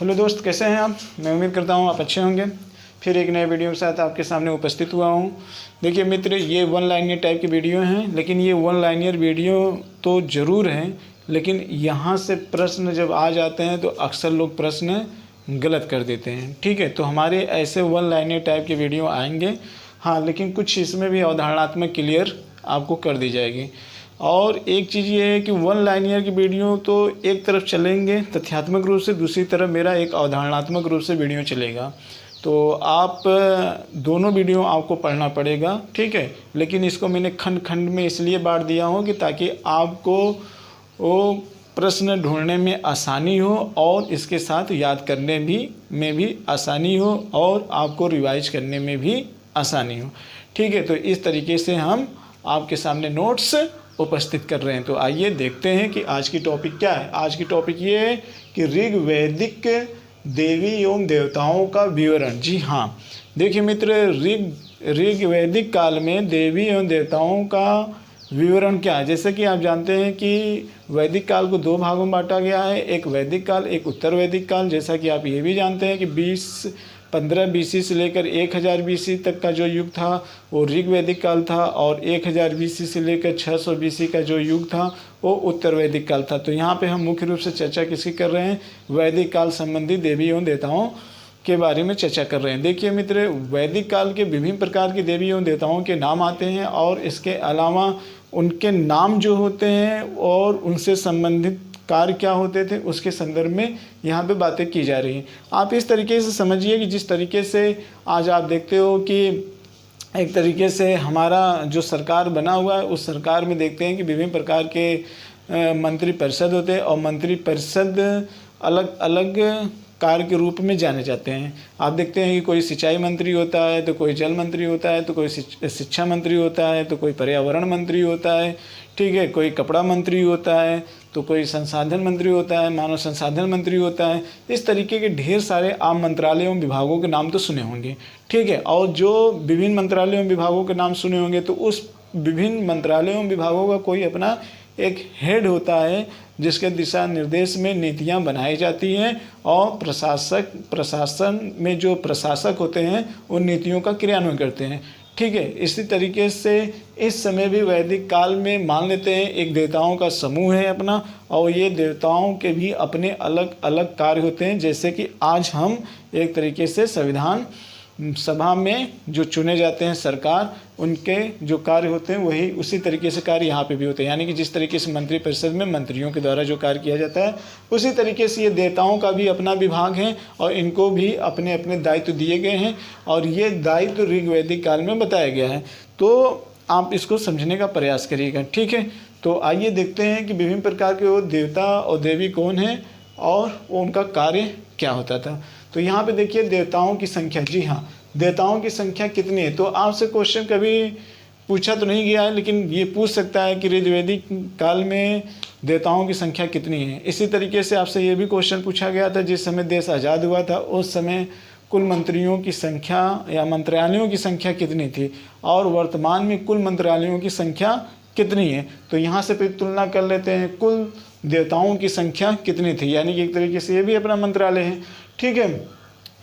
Hello दोस्त, कैसे हैं आप? मैं उम्मीद करता हूँ आप अच्छे होंगे। फिर एक नए वीडियो के साथ आपके सामने उपस्थित हुआ हूँ। देखिए मित्र, ये वन लाइनर टाइप की वीडियो हैं, लेकिन ये वन लाइनर वीडियो तो ज़रूर हैं, लेकिन यहाँ से प्रश्न जब आ जाते हैं तो अक्सर लोग प्रश्न गलत कर देते हैं। ठीक है, तो हमारे ऐसे वन लाइनर टाइप के वीडियो आएंगे। हाँ, लेकिन कुछ इसमें भी अवधारणात्मक क्लियर आपको कर दी जाएगी। और एक चीज़ ये है कि वन लाइनर की वीडियो तो एक तरफ चलेंगे तथ्यात्मक रूप से, दूसरी तरफ मेरा एक अवधारणात्मक रूप से वीडियो चलेगा। तो आप दोनों वीडियो आपको पढ़ना पड़ेगा, ठीक है। लेकिन इसको मैंने खंड खंड में इसलिए बांट दिया हूँ कि ताकि आपको वो प्रश्न ढूंढने में आसानी हो और इसके साथ याद करने में भी आसानी हो और आपको रिवाइज करने में भी आसानी हो। ठीक है, तो इस तरीके से हम आपके सामने नोट्स उपस्थित कर रहे हैं। तो आइए देखते हैं कि आज की टॉपिक क्या है। आज की टॉपिक ये है कि ऋग्वैदिक देवी एवं देवताओं का विवरण। जी हाँ, देखिए मित्र, ऋग्वैदिक काल में देवी एवं देवताओं का विवरण क्या है। जैसे कि आप जानते हैं कि वैदिक काल को दो भागों में बांटा गया है, एक वैदिक काल, एक उत्तर वैदिक काल। जैसा कि आप ये भी जानते हैं कि 15 BC से लेकर 1000 BC तक का जो युग था वो ऋग्वैदिक काल था, और 1000 BC से लेकर 600 BC का जो युग था वो उत्तर वैदिक काल था। तो यहाँ पे हम मुख्य रूप से चर्चा किसकी कर रहे हैं? वैदिक काल संबंधी देवी एवं देवताओं के बारे में चर्चा कर रहे हैं। देखिए मित्र, वैदिक काल के विभिन्न प्रकार के देवी एवं देवताओं के नाम आते हैं, और इसके अलावा उनके नाम जो होते हैं और उनसे संबंधित कार्य क्या होते थे उसके संदर्भ में यहाँ पे बातें की जा रही हैं। आप इस तरीके से समझिए कि जिस तरीके से आज आप देखते हो कि एक तरीके से हमारा जो सरकार बना हुआ है, उस सरकार में देखते हैं कि विभिन्न प्रकार के मंत्री परिषद होते हैं, और मंत्री परिषद अलग अलग कार्य के रूप में जाने जाते हैं। आप देखते हैं कि कोई सिंचाई मंत्री होता है, तो कोई जल मंत्री होता है, तो कोई शिक्षा मंत्री होता है, तो कोई पर्यावरण मंत्री होता है, ठीक है, कोई कपड़ा मंत्री होता है, तो कोई संसाधन मंत्री होता है, मानव संसाधन मंत्री होता है। इस तरीके के ढेर सारे आम मंत्रालयों एवं विभागों के नाम तो सुने होंगे, ठीक है। और जो विभिन्न मंत्रालयों एवं विभागों के नाम सुने होंगे, तो उस विभिन्न मंत्रालयों एवं विभागों का कोई अपना एक हेड होता है जिसके दिशा निर्देश में नीतियां बनाई जाती हैं, और प्रशासन में जो प्रशासक होते हैं उन नीतियों का क्रियान्वयन करते हैं, ठीक है। इसी तरीके से इस समय भी वैदिक काल में मान लेते हैं एक देवताओं का समूह है अपना, और ये देवताओं के भी अपने अलग अलग कार्य होते हैं। जैसे कि आज हम एक तरीके से संविधान सभा में जो चुने जाते हैं सरकार, उनके जो कार्य होते हैं वही उसी तरीके से कार्य यहाँ पे भी होते हैं। यानी कि जिस तरीके से मंत्री परिषद में मंत्रियों के द्वारा जो कार्य किया जाता है, उसी तरीके से ये देवताओं का भी अपना विभाग है, और इनको भी अपने अपने दायित्व दिए गए हैं, और ये दायित्व ऋग्वैदिक काल में बताया गया है। तो आप इसको समझने का प्रयास करिएगा, ठीक है। तो आइए देखते हैं कि विभिन्न प्रकार के वो देवता और देवी कौन हैं और उनका कार्य क्या होता था। तो यहाँ पे देखिए देवताओं की संख्या। जी हाँ, देवताओं की संख्या कितनी है? तो आपसे क्वेश्चन कभी पूछा तो नहीं गया है, लेकिन ये पूछ सकता है कि ऋग्वैदिक काल में देवताओं की संख्या कितनी है। इसी तरीके से आपसे ये भी क्वेश्चन पूछा गया था, जिस समय देश आज़ाद हुआ था उस समय कुल मंत्रियों की संख्या या मंत्रालयों की संख्या कितनी थी, और वर्तमान में कुल मंत्रालयों की संख्या कितनी है। तो यहाँ से फिर तुलना कर लेते हैं, कुल देवताओं की संख्या कितनी थी, यानी कि एक तरीके से ये भी अपना मंत्रालय है, ठीक है।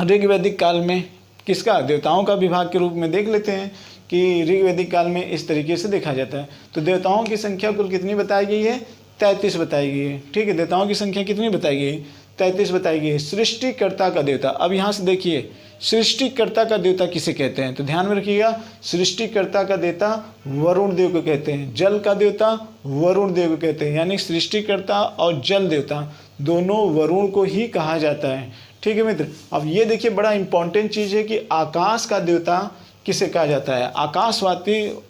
ऋग्वैदिक काल में किसका? देवताओं का विभाग के रूप में देख लेते हैं कि ऋग्वैदिक काल में इस तरीके से देखा जाता है। तो देवताओं की संख्या कुल कितनी बताई गई है? 33 बताई गई है, ठीक है। देवताओं की संख्या कितनी बताई गई है? 33 बताई गई है। सृष्टिकर्ता का देवता, अब यहाँ से देखिए सृष्टिकर्ता का देवता किसे कहते हैं? तो ध्यान में रखिएगा, सृष्टिकर्ता का देवता वरुण देव को कहते हैं, जल का देवता वरुण देव को कहते हैं। यानी सृष्टिकर्ता और जल देवता दोनों वरुण को ही कहा जाता है, ठीक है मित्र। अब ये देखिए बड़ा इंपॉर्टेंट चीज़ है कि आकाश का देवता किसे कहा जाता है?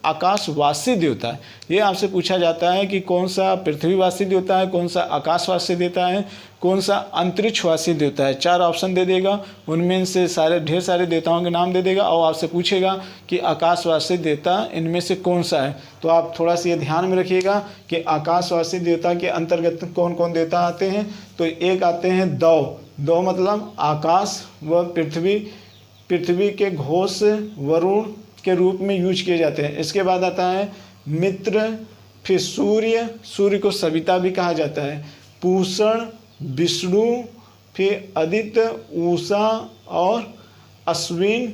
आकाशवासी देवता। ये आपसे पूछा जाता है कि कौन सा पृथ्वीवासी देवता है, कौन सा आकाशवासी देवता है, कौन सा अंतरिक्षवासी देवता है। 4 ऑप्शन दे देगा, उनमें से ढेर सारे देवताओं के नाम दे देगा, और आपसे पूछेगा कि आकाशवासी देवता इनमें से कौन सा है। तो आप थोड़ा सा ये ध्यान में रखिएगा कि आकाशवासी देवता के अंतर्गत कौन कौन देवता आते हैं। तो एक आते हैं दौ मतलब आकाश व पृथ्वी के घोष वरुण के रूप में यूज किए जाते हैं। इसके बाद आता है मित्र, फिर सूर्य को सविता भी कहा जाता है, पूषण, विष्णु फिर आदित्य, उषा और अश्विन,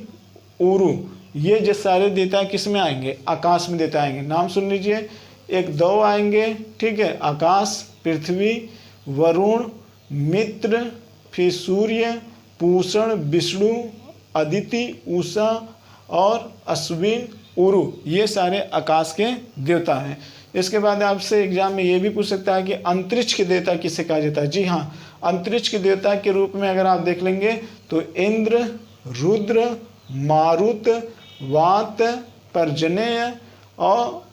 उरु, ये जो सारे देवता किस में आएंगे? आकाश में देवता आएंगे। नाम सुन लीजिए, एक दो आएंगे, ठीक है, आकाश, पृथ्वी, वरुण, मित्र, फिर सूर्य, पूषण, विष्णु, अदिति, उषा और अश्विन, उरु, ये सारे आकाश के देवता हैं। इसके बाद आपसे एग्जाम में ये भी पूछ सकता है कि अंतरिक्ष के देवता किसे कहा जाता है? जी हाँ, अंतरिक्ष के देवता के रूप में अगर आप देख लेंगे तो इंद्र, रुद्र, मारुत, वात, पर्जन्य और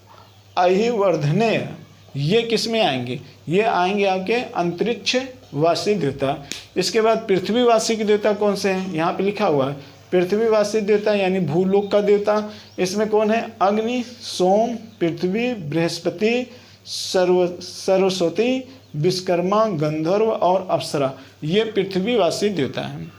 अहिवर्धनेय, ये किस में आएंगे? ये आएंगे आपके अंतरिक्ष वासी देवता। इसके बाद पृथ्वीवासी के देवता कौन से हैं? यहाँ पे लिखा हुआ है पृथ्वीवासी देवता यानी भूलोक का देवता। इसमें कौन है? अग्नि, सोम, पृथ्वी, बृहस्पति, सरस्वती, विश्वकर्मा, गंधर्व और अप्सरा, ये पृथ्वीवासी देवता हैं।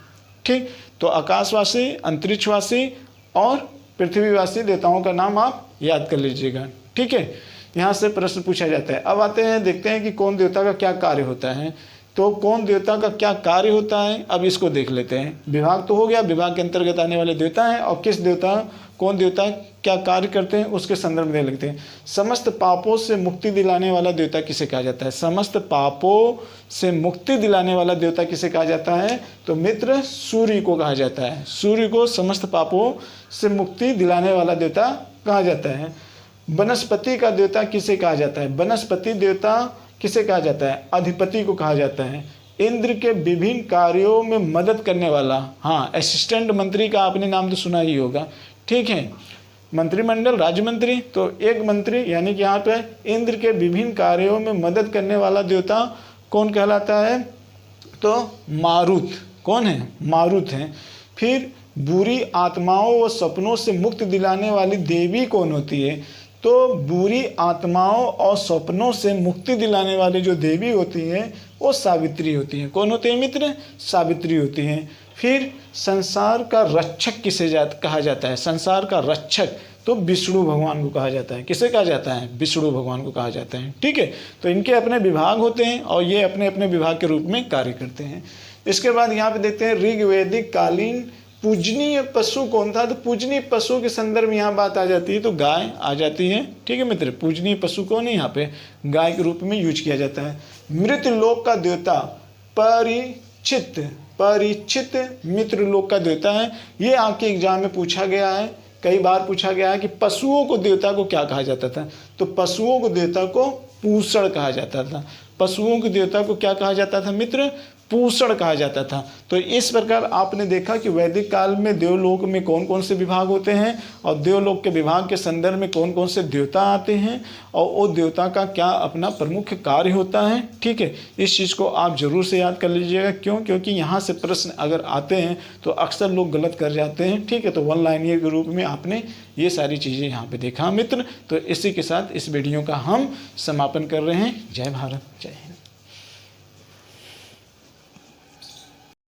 ठीक, तो आकाशवासी, अंतरिक्षवासी और पृथ्वीवासी देवताओं का नाम आप याद कर लीजिएगा। ठीक है, यहाँ से प्रश्न पूछा जाता है। अब आते हैं, देखते हैं कि कौन देवता का क्या कार्य होता है। तो कौन देवता का क्या कार्य होता है, अब इसको देख लेते हैं। विभाग तो हो गया, विभाग के अंतर्गत आने वाले देवता हैं और किस देवता, कौन देवता क्या कार्य करते हैं उसके संदर्भ में लिखते हैं। समस्त पापों से मुक्ति दिलाने वाला देवता किसे कहा जाता है? समस्त पापों से मुक्ति दिलाने वाला देवता किसे कहा जाता है? तो मित्र, सूर्य को कहा जाता है। सूर्य को समस्त पापों से मुक्ति दिलाने वाला देवता कहा जाता है। वनस्पति का देवता किसे कहा जाता है? वनस्पति देवता किसे कहा जाता है? अधिपति को कहा जाता है। इंद्र के विभिन्न कार्यों में मदद करने वाला, हाँ, असिस्टेंट मंत्री का आपने नाम तो सुना ही होगा। ठीक है, मंत्रिमंडल, राज्य मंत्री, तो एक मंत्री यानी कि यहाँ पे इंद्र के विभिन्न कार्यों में मदद करने वाला देवता कौन कहलाता है? तो मारुत। कौन है? मारुत है। फिर बुरी आत्माओं व सपनों से मुक्ति दिलाने वाली देवी कौन होती है? तो बुरी आत्माओं और सपनों से मुक्ति दिलाने वाली जो देवी होती हैं वो सावित्री होती हैं। कौन होती है मित्र? सावित्री होती हैं। फिर संसार का रक्षक किसे कहा जाता है? संसार का रक्षक तो विष्णु भगवान को कहा जाता है। किसे कहा जाता है? विष्णु भगवान को कहा जाता है। ठीक है, तो इनके अपने विभाग होते हैं और ये अपने अपने विभाग के रूप में कार्य करते हैं। इसके बाद यहाँ पे देखते हैं ऋग्वैदिक कालीन पूजनीय पशु कौन था? तो पूजनीय पशु के संदर्भ में यहाँ बात आ जाती है तो गाय आ जाती है। ठीक है मित्र, पूजनीय पशु कौन है? यहाँ पे गाय के रूप में यूज किया जाता है। मृत लोक का देवता परीक्षित, परीक्षित मित्र लोक का देवता है। ये आपके एग्जाम में पूछा गया है, कई बार पूछा गया है कि पशुओं को देवता को क्या कहा जाता था? तो पशुओं को देवता को पूषण कहा जाता था। पशुओं के देवता को क्या कहा जाता था मित्र? पूषण कहा जाता था। तो इस प्रकार आपने देखा कि वैदिक काल में देवलोक में कौन कौन से विभाग होते हैं और देवलोक के विभाग के संदर्भ में कौन कौन से देवता आते हैं और वो देवता का क्या अपना प्रमुख कार्य होता है। ठीक है, इस चीज़ को आप जरूर से याद कर लीजिएगा। क्यों? क्योंकि यहाँ से प्रश्न अगर आते हैं तो अक्सर लोग गलत कर जाते हैं। ठीक है, तो वन लाइनर के रूप में आपने ये सारी चीज़ें यहाँ पे देखा मित्र। तो इसी के साथ इस वीडियो का हम समापन कर रहे हैं। जय भारत, जय हिंद।